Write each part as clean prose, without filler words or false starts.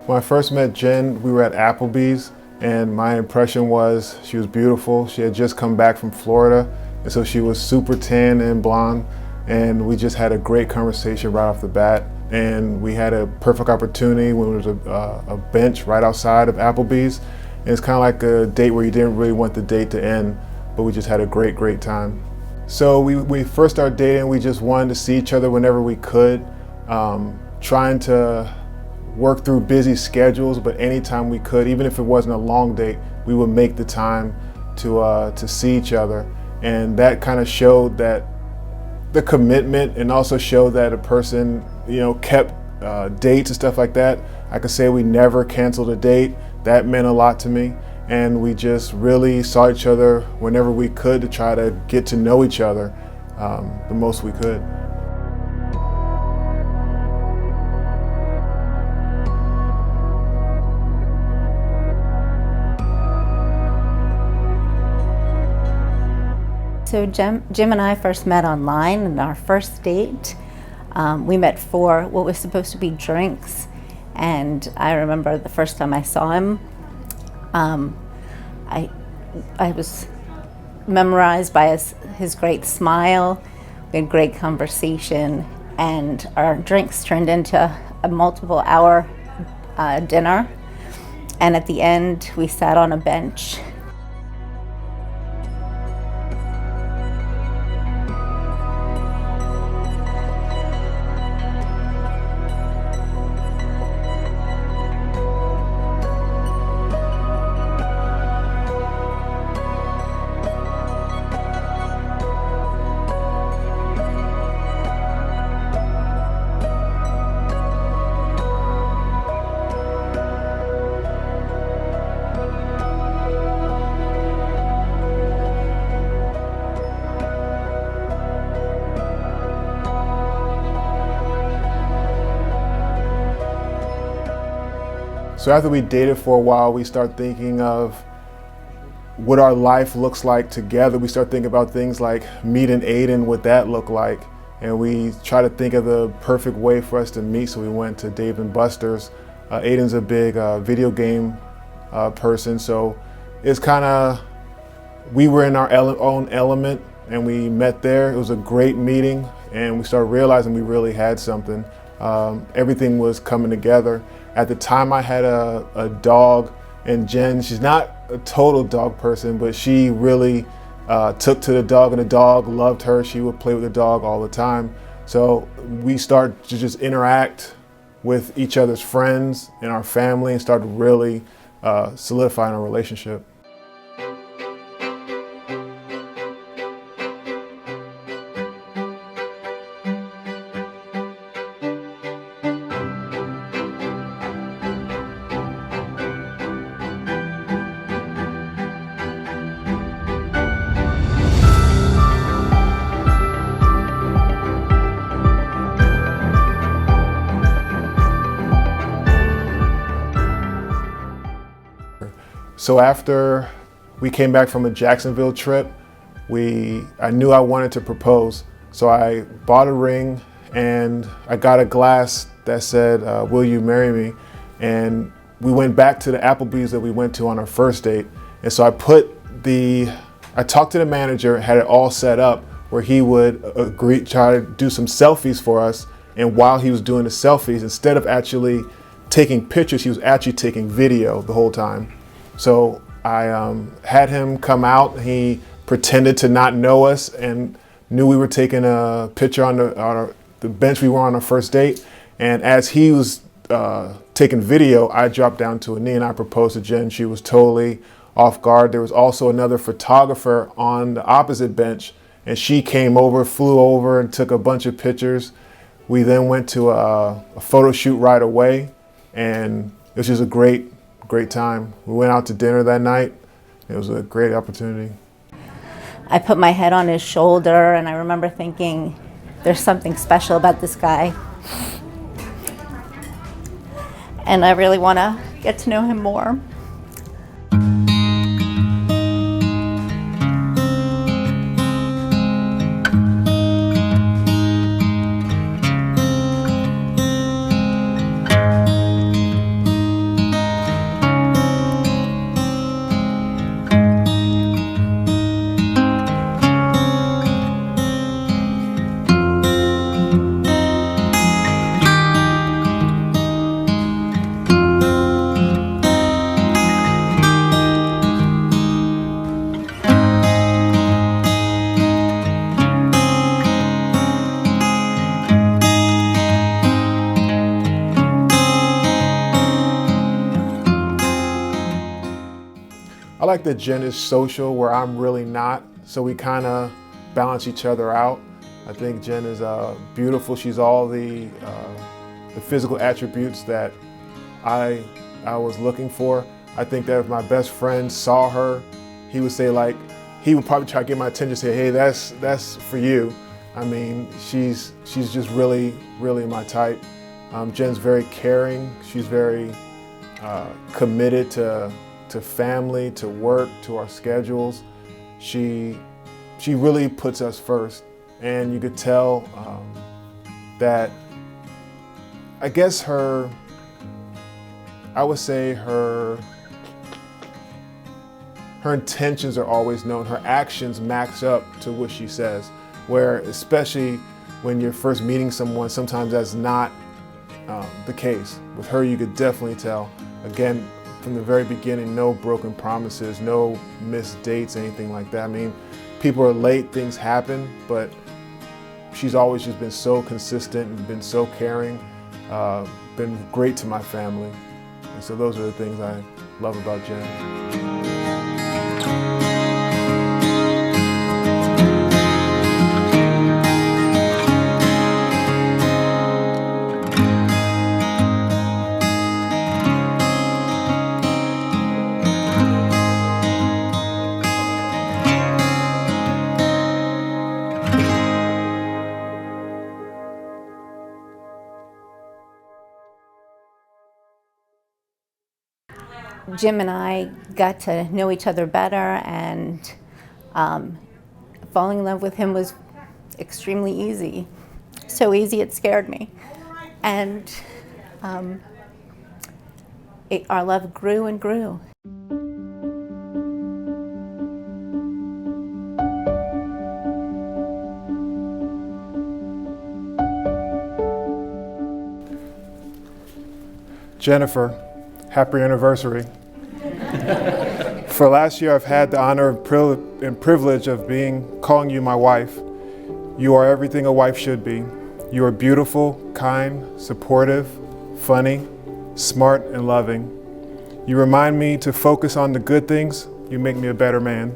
When I first met Jen, we were at Applebee's, and my impression was she was beautiful. She had just come back from Florida, and so she was super tan and blonde, and we just had a great conversation right off the bat. And we had a perfect opportunity when there was a bench right outside of Applebee's. And it's kind of like a date where you didn't really want the date to end, but we just had a great time. So we first started dating, we just wanted to see each other whenever we could, trying to work through busy schedules, but anytime we could, even if it wasn't a long date, we would make the time to see each other. And that kind of showed that the commitment, and also showed that a person, kept dates and stuff like that. I could say we never canceled a date. That meant a lot to me. And we just really saw each other whenever we could to try to get to know each other the most we could. So Jim and I first met online, and our first date, we met for what was supposed to be drinks. And I remember the first time I saw him, I was memorized by his great smile. We had great conversation, and our drinks turned into a multiple-hour dinner. And at the end, we sat on a bench. So after we dated for a while, we start thinking of what our life looks like together. We start thinking about things like meeting Aiden, what that looked like. And we try to think of the perfect way for us to meet, so we went to Dave & Buster's. Aiden's a big video game person, so it's kind of, we were in our own element, and we met there. It was a great meeting, and we started realizing we really had something. Everything was coming together. At the time, I had a dog, and Jen, she's not a total dog person, but she really took to the dog, and the dog loved her. She would play with the dog all the time. So we started to just interact with each other's friends and our family, and started really solidifying our relationship. So after we came back from a Jacksonville trip, I knew I wanted to propose. So I bought a ring, and I got a glass that said, "Will you marry me?" And we went back to the Applebee's that we went to on our first date. And so I talked to the manager, had it all set up where he would try to do some selfies for us. And while he was doing the selfies, instead of actually taking pictures, he was actually taking video the whole time. So I had him come out. He pretended to not know us and knew we were taking a picture on the bench we were on our first date. And as he was taking video, I dropped down to a knee and I proposed to Jen. She was totally off guard. There was also another photographer on the opposite bench, and she came over, flew over, and took a bunch of pictures. We then went to a photo shoot right away, and it was just a great time. We went out to dinner that night. It was a great opportunity. I put my head on his shoulder, and I remember thinking, there's something special about this guy. And I really want to get to know him more. I like that Jen is social where I'm really not, so we kind of balance each other out. I think Jen is beautiful. She's all the physical attributes that I was looking for. I think that if my best friend saw her, he would say like, he would probably try to get my attention, say, hey, that's for you. I mean, she's just really, really my type. Jen's very caring. She's very committed to family, to work, to our schedules. She really puts us first. And you could tell that, I guess her intentions are always known. Her actions match up to what she says, where especially when you're first meeting someone, sometimes that's not the case. With her, you could definitely tell. Again, from the very beginning, no broken promises, no missed dates, anything like that. I mean, people are late, things happen, but she's always just been so consistent and been so caring, been great to my family. And so those are the things I love about Jen. Jim and I got to know each other better, and falling in love with him was extremely easy. So easy it scared me. And our love grew and grew. Jennifer, happy anniversary. For last year, I've had the honor and privilege of calling you my wife. You are everything a wife should be. You are beautiful, kind, supportive, funny, smart, and loving. You remind me to focus on the good things. You make me a better man.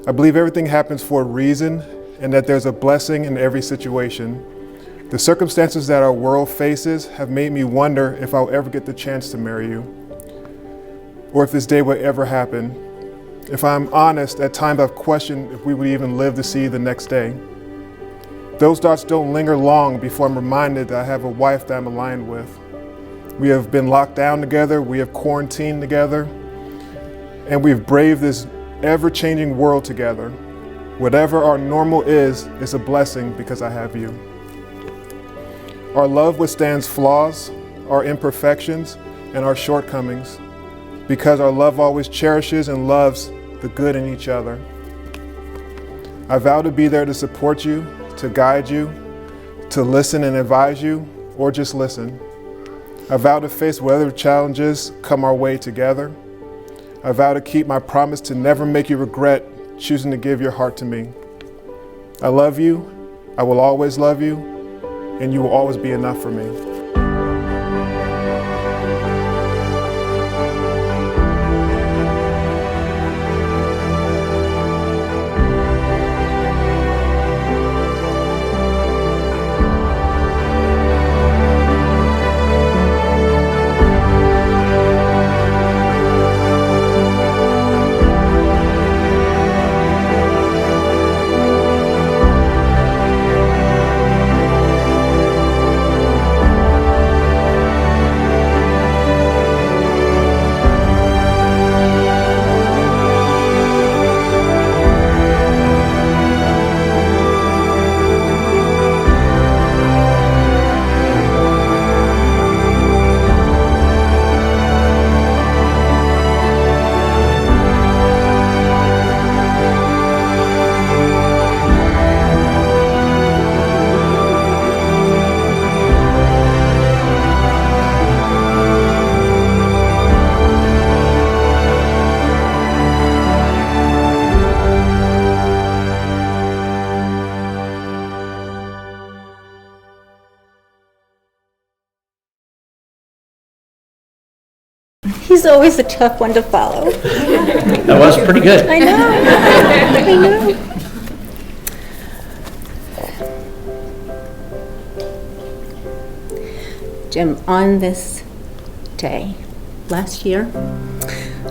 I believe everything happens for a reason and that there's a blessing in every situation. The circumstances that our world faces have made me wonder if I'll ever get the chance to marry you, or if this day will ever happen. If I'm honest, at times I've questioned if we would even live to see the next day. Those thoughts don't linger long before I'm reminded that I have a wife that I'm aligned with. We have been locked down together, we have quarantined together, and we've braved this ever-changing world together. Whatever our normal is a blessing because I have you. Our love withstands flaws, our imperfections, and our shortcomings, because our love always cherishes and loves the good in each other. I vow to be there to support you, to guide you, to listen and advise you, or just listen. I vow to face whatever challenges come our way together. I vow to keep my promise to never make you regret choosing to give your heart to me. I love you, I will always love you, and you will always be enough for me. He's always a tough one to follow. That was pretty good. I know. I know. Jim, on this day, last year,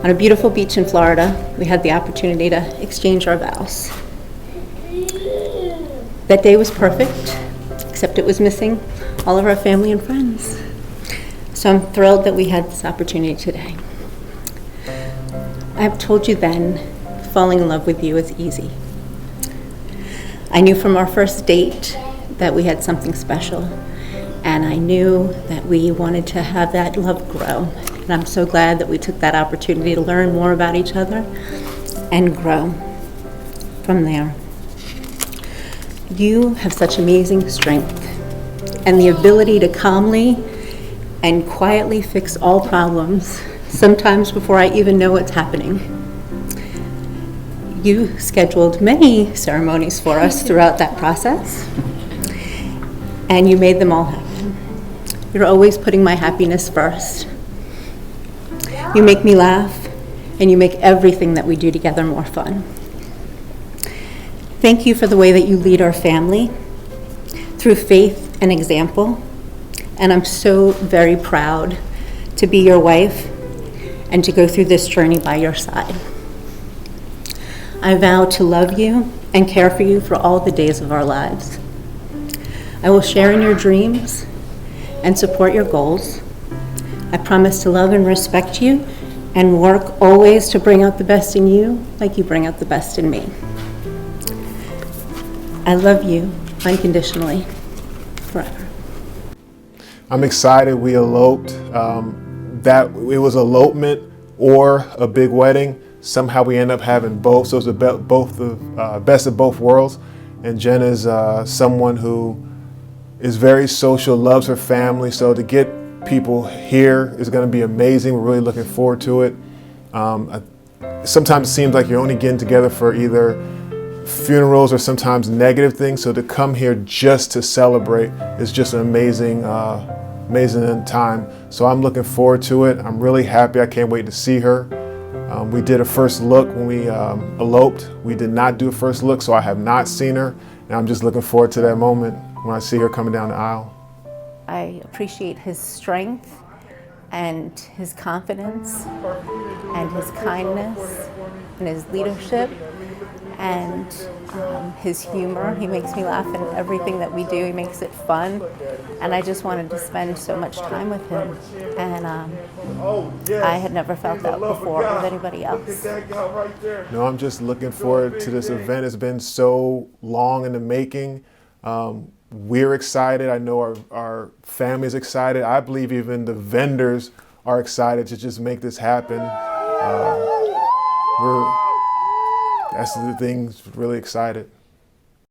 on a beautiful beach in Florida, we had the opportunity to exchange our vows. That day was perfect, except it was missing all of our family and friends. So I'm thrilled that we had this opportunity today. I've told you then, falling in love with you is easy. I knew from our first date that we had something special, and I knew that we wanted to have that love grow. And I'm so glad that we took that opportunity to learn more about each other and grow from there. You have such amazing strength and the ability to calmly and quietly fix all problems, sometimes before I even know what's happening. You scheduled many ceremonies for us throughout that process, and you made them all happen. You're always putting my happiness first. You make me laugh, and you make everything that we do together more fun. Thank you for the way that you lead our family through faith and example, and I'm so very proud to be your wife and to go through this journey by your side. I vow to love you and care for you for all the days of our lives. I will share in your dreams and support your goals. I promise to love and respect you and work always to bring out the best in you like you bring out the best in me. I love you unconditionally, forever. I'm excited we eloped. That it was elopement or a big wedding. Somehow we end up having both, so it's both the best of both worlds. And Jen is someone who is very social, loves her family, so to get people here is going to be amazing. We're really looking forward to it. Sometimes it seems like you're only getting together for either funerals or sometimes negative things, so to come here just to celebrate is just an amazing time. So I'm looking forward to it. I'm really happy. I can't wait to see her. We did a first look when we eloped. We did not do a first look, so I have not seen her. And I'm just looking forward to that moment when I see her coming down the aisle. I appreciate his strength and his confidence and his kindness and his leadership and his humor. He makes me laugh in everything that we do. He makes it fun. And I just wanted to spend so much time with him. And I had never felt that before with anybody else. No, I'm just looking forward to this event. It's been so long in the making. We're excited. I know our family's excited. I believe even the vendors are excited to just make this happen. That's the thing, really excited.